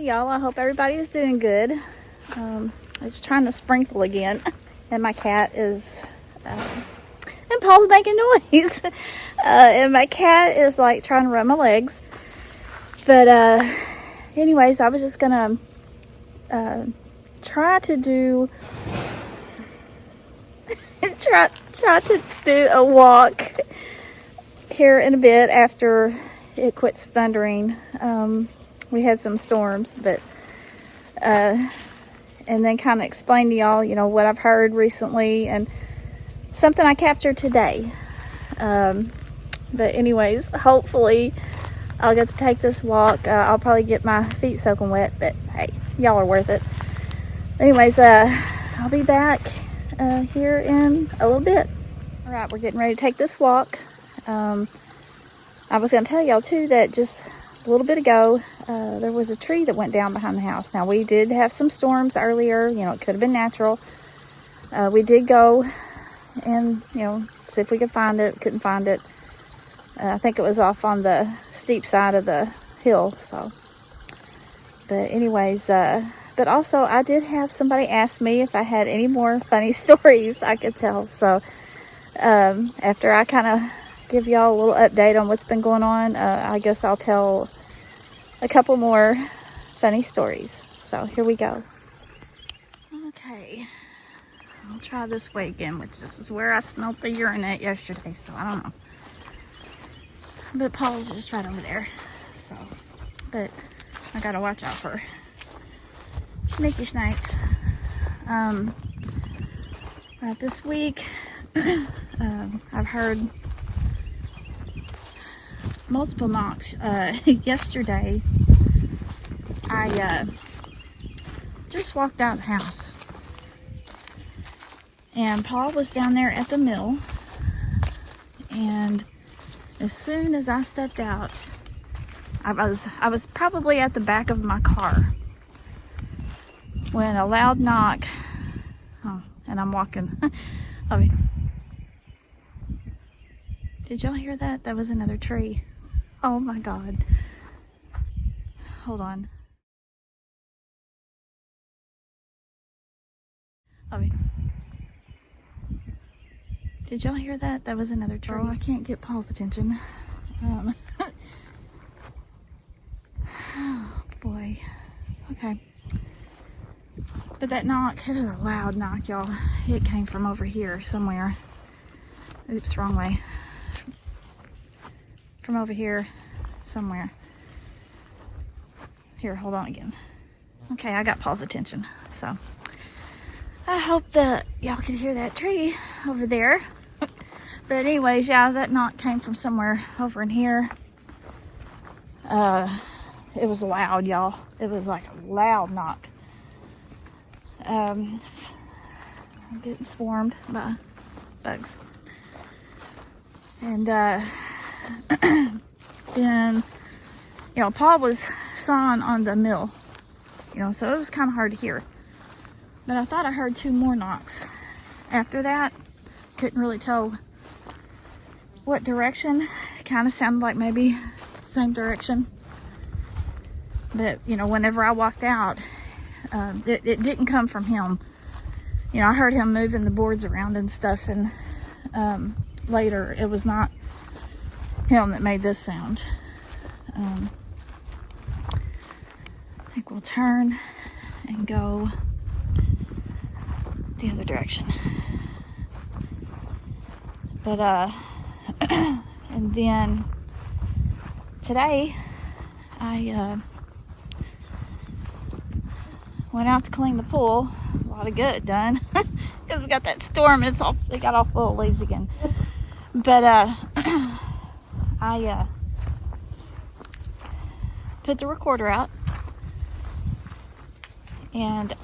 Hey y'all, I hope everybody is doing good. I was trying to sprinkle again, and my cat is, and Paul's making noise. And my cat is like trying to rub my legs. But anyways, I was just gonna try to do a walk here in a bit after it quits thundering. We had some storms, but and then kind of explain to y'all, you know, what I've heard recently and something I captured today. But anyways, hopefully I'll get to take this walk. I'll probably get my feet soaking wet, but hey, y'all are worth it. Anyways, I'll be back here in a little bit. All right, we're getting ready to take this walk. I was going to tell y'all too that just a little bit ago, there was a tree that went down behind the house. Now, we did have some storms earlier. You know, it could have been natural. We did go and, you know, see if we could find it. Couldn't find it. I think it was off on the steep side of the hill. So, but anyways, but also I did have somebody ask me if I had any more funny stories I could tell. So, after I kind of give y'all a little update on what's been going on, I guess I'll tell a couple more funny stories. So here we go. Okay, I'll try this way again, which this is where I smelt the urine at yesterday, so I don't know. But Paul's just right over there, so, but I gotta watch out for sneaky snakes. Right, this week, I've heard multiple knocks. Yesterday, I just walked out of the house, and Paul was down there at the mill, and as soon as I stepped out, I was probably at the back of my car when a loud knock. Oh, and I'm walking. Oh, did y'all hear that? That was another tree. Oh my God. Hold on. Oh, did y'all hear that? That was another tree. Oh, I can't get Paul's attention. Oh boy. Okay. But that knock, it was a loud knock, y'all. It came from over here somewhere. Oops, wrong way. From over here somewhere. Here, hold on again. Okay, I got Paul's attention. So I hope that y'all could hear that tree over there. But anyways, yeah, that knock came from somewhere over in here. It was loud, y'all. It was like a loud knock. I'm getting swarmed by bugs. And then, you know, Paul was sawing on the mill, you know, so it was kind of hard to hear. But I thought I heard two more knocks. After that, couldn't really tell what direction. It kind of sounded like maybe same direction. But, you know, whenever I walked out, it didn't come from him. You know, I heard him moving the boards around and stuff, and later it was not him that made this sound. I think we'll turn and go the other direction. But and then today I went out to clean the pool. A lot of good done because we got that storm. It got all full of leaves again. But I put the recorder out and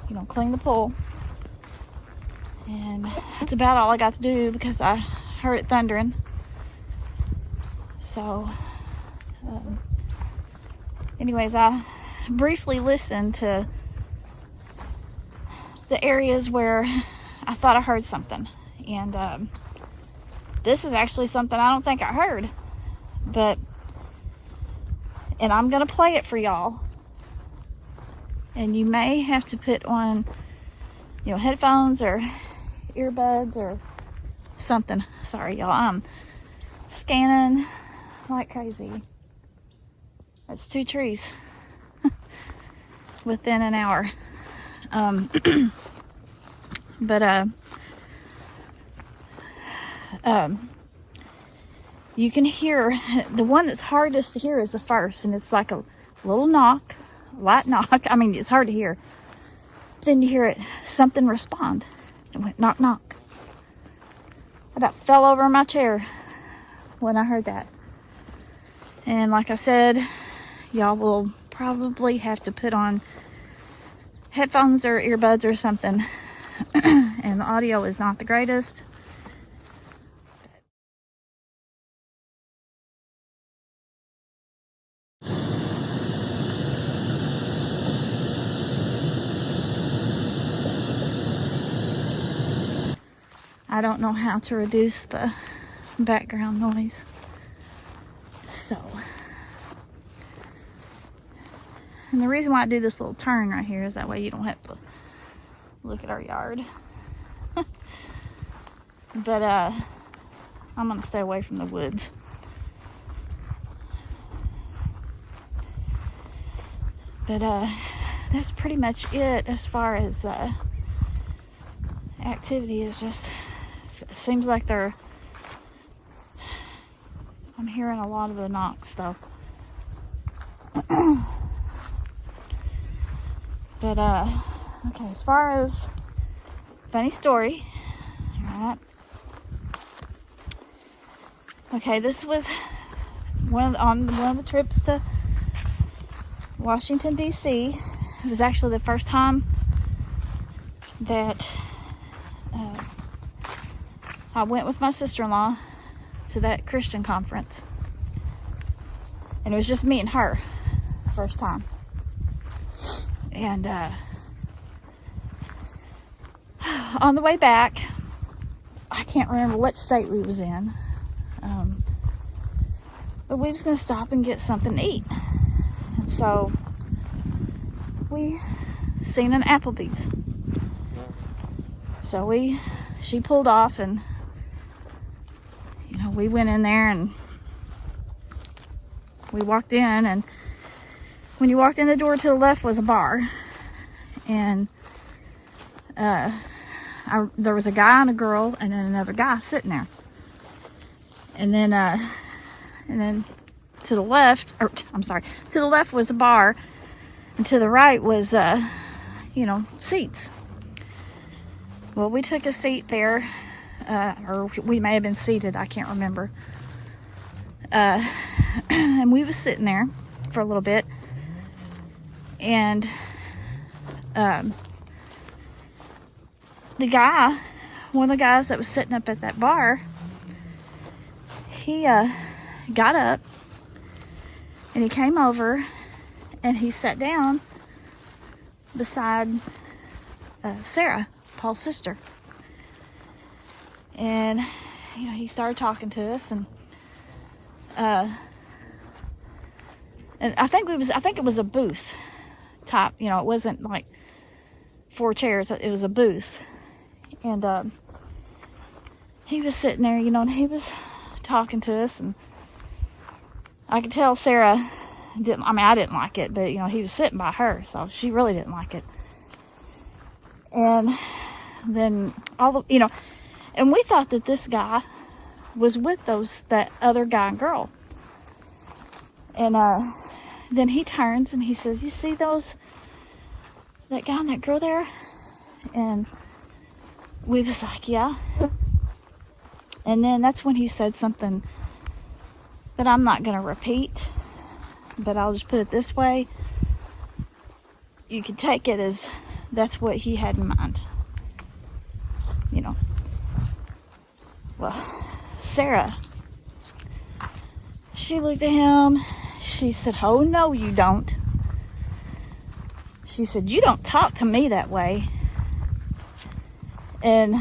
you know, clean the pool, and that's about all I got to do because I heard it thundering. So anyways, I briefly listened to the areas where I thought I heard something, and this is actually something I don't think I heard, and I'm gonna play it for y'all. And you may have to put on, headphones or earbuds or something. Sorry, y'all. I'm scanning like crazy. That's 2 trees within an hour. You can hear, the one that's hardest to hear is the first, and it's like a little knock, light knock. I mean, it's hard to hear. Then you hear it, something respond. It went knock, knock. I about fell over in my chair when I heard that. And like I said, y'all will probably have to put on headphones or earbuds or something. And the audio is not the greatest. I don't know how to reduce the background noise. So, and the reason why I do this little turn right here is that way you don't have to look at our yard. But I'm gonna stay away from the woods. But that's pretty much it as far as activity. Is just, it seems like I'm hearing a lot of the knocks though. But okay, as far as funny story, alright. Okay, this was on one of the trips to Washington, D.C. It was actually the first time that I went with my sister-in-law to that Christian conference. And it was just me and her, first time. And on the way back, I can't remember what state we was in, but we was going to stop and get something to eat. And so we seen an Applebee's. So she pulled off, and we went in there and we walked in, and when you walked in the door to the left was a bar, and there was a guy and a girl and then another guy sitting there, and then to the left, to the left was the bar, and to the right was seats. Well, we took a seat there, or we may have been seated, I can't remember. And we was sitting there for a little bit, and one of the guys that was sitting up at that bar, he got up and he came over and he sat down beside Sarah, Paul's sister. And he started talking to us, and I think it was a booth type, it wasn't like 4 chairs, it was a booth. And he was sitting there, and he was talking to us, and I could tell Sarah I didn't like it, but he was sitting by her, so she really didn't like it. And then and we thought that this guy was with that other guy and girl. And then he turns and he says, "You see that guy and that girl there?" And we was like, "Yeah." And then that's when he said something that I'm not going to repeat, but I'll just put it this way. You could take it as that's what he had in mind. Well, Sarah, she looked at him. She said, "Oh, no, you don't." She said, "You don't talk to me that way." And,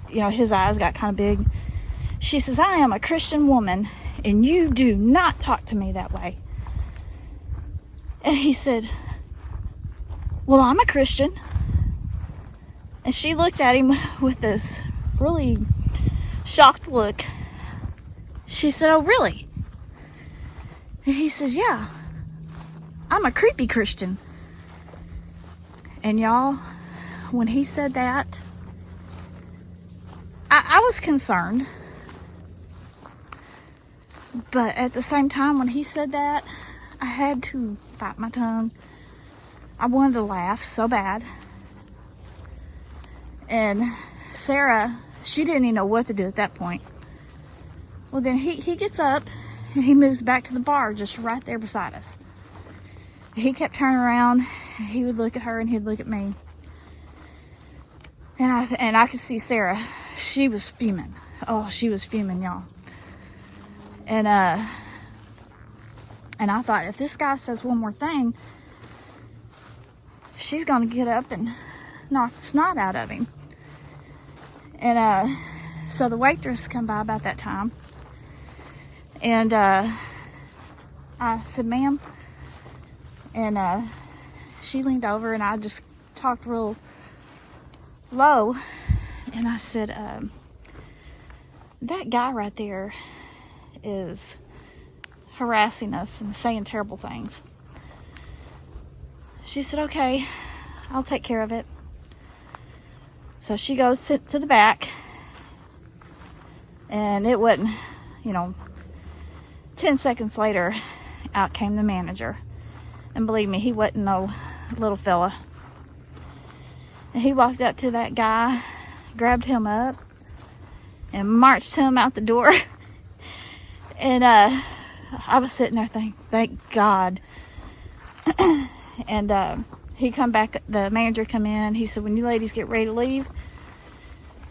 his eyes got kind of big. She says, I am a Christian woman, and you do not talk to me that way. And he said, well, I'm a Christian. And she looked at him with this really shocked look. She said, oh, really? And he says, yeah, I'm a creepy Christian. And y'all, when he said that, I was concerned. But at the same time, when he said that, I had to bite my tongue. I wanted to laugh so bad. And Sarah, she didn't even know what to do at that point. Well, then he gets up and he moves back to the bar just right there beside us. He kept turning around. And he would look at her and he'd look at me. And I could see Sarah. She was fuming. Oh, she was fuming, y'all. And I thought, if this guy says one more thing, she's gonna get up and knock the snot out of him. And so the waitress come by about that time, and I said, ma'am, and she leaned over, and I just talked real low, and I said, that guy right there is harassing us and saying terrible things. She said, okay, I'll take care of it. So she goes to the back, and it wasn't, 10 seconds later, out came the manager. And believe me, he wasn't no little fella. And he walked up to that guy, grabbed him up, and marched him out the door. And I was sitting there thinking, thank God. And he come back, the manager come in. He said, when you ladies get ready to leave,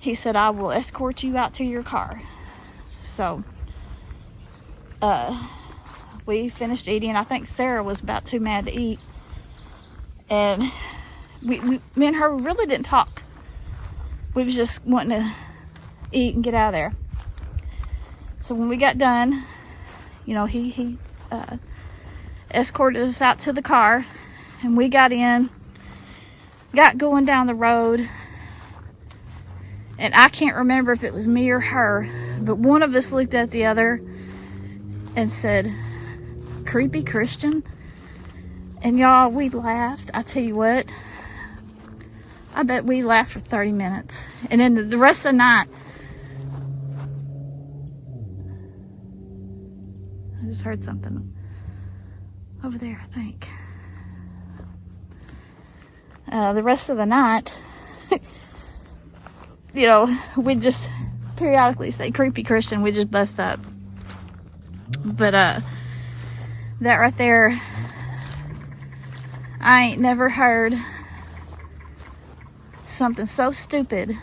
he said, I will escort you out to your car. So we finished eating. I think Sarah was about too mad to eat. And me and her really didn't talk. We was just wanting to eat and get out of there. So when we got done, he escorted us out to the car, and we got in, got going down the road, and I can't remember if it was me or her, but one of us looked at the other and said, creepy Christian. And y'all, we laughed. I tell you what, I bet we laughed for 30 minutes. And then the rest of the night, I just heard something over there, I think. The rest of the night, we just periodically say creepy Christian. We just bust up. But that right there, I ain't never heard something so stupid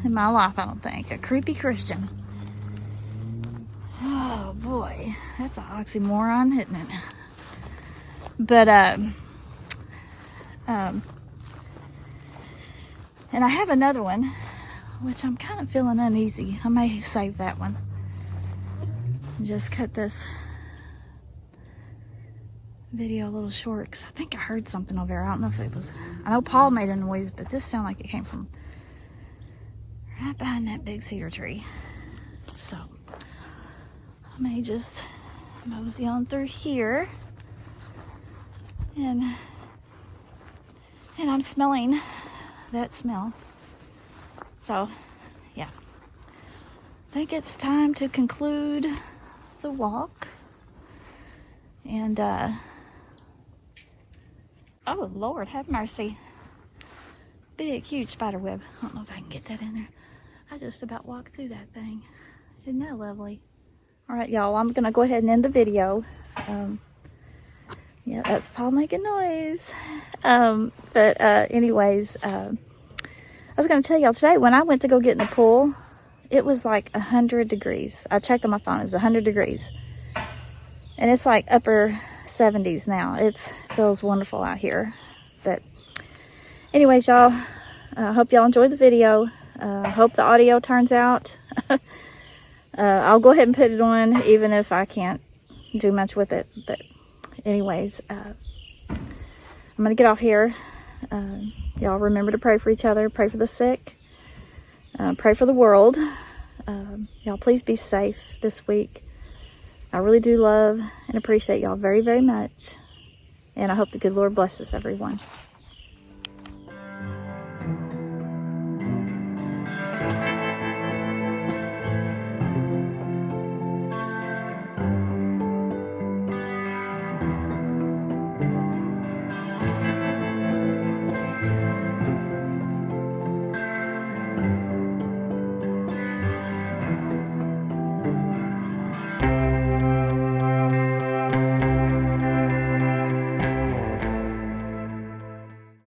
in my life, I don't think. A creepy Christian. Oh boy, that's an oxymoron, isn't it? But and I have another one, which I'm kind of feeling uneasy. I may save that one. Just cut this video a little short, because I think I heard something over there. I don't know if it was, I know Paul made a noise, but this sounded like it came from right behind that big cedar tree. So I may just mosey on through here, and I'm smelling that smell. So yeah, I think it's time to conclude the walk. And oh Lord, have mercy, big huge spider web. I don't know if I can get that in there. I just about walked through that thing. Isn't that lovely? All right, y'all, I'm gonna go ahead and end the video. Yeah, that's Paul making noise. But anyways, I was gonna tell y'all today, when I went to go get in the pool, it was like 100 degrees. I checked on my phone, it was 100 degrees. And it's like upper 70s now. It feels wonderful out here. But anyways, y'all, I hope y'all enjoyed the video. Hope the audio turns out I'll go ahead and put it on even if I can't do much with it. But anyways, I'm going to get off here. Y'all remember to pray for each other, pray for the sick, pray for the world. Y'all please be safe this week. I really do love and appreciate y'all very, very much. And I hope the good Lord blesses everyone.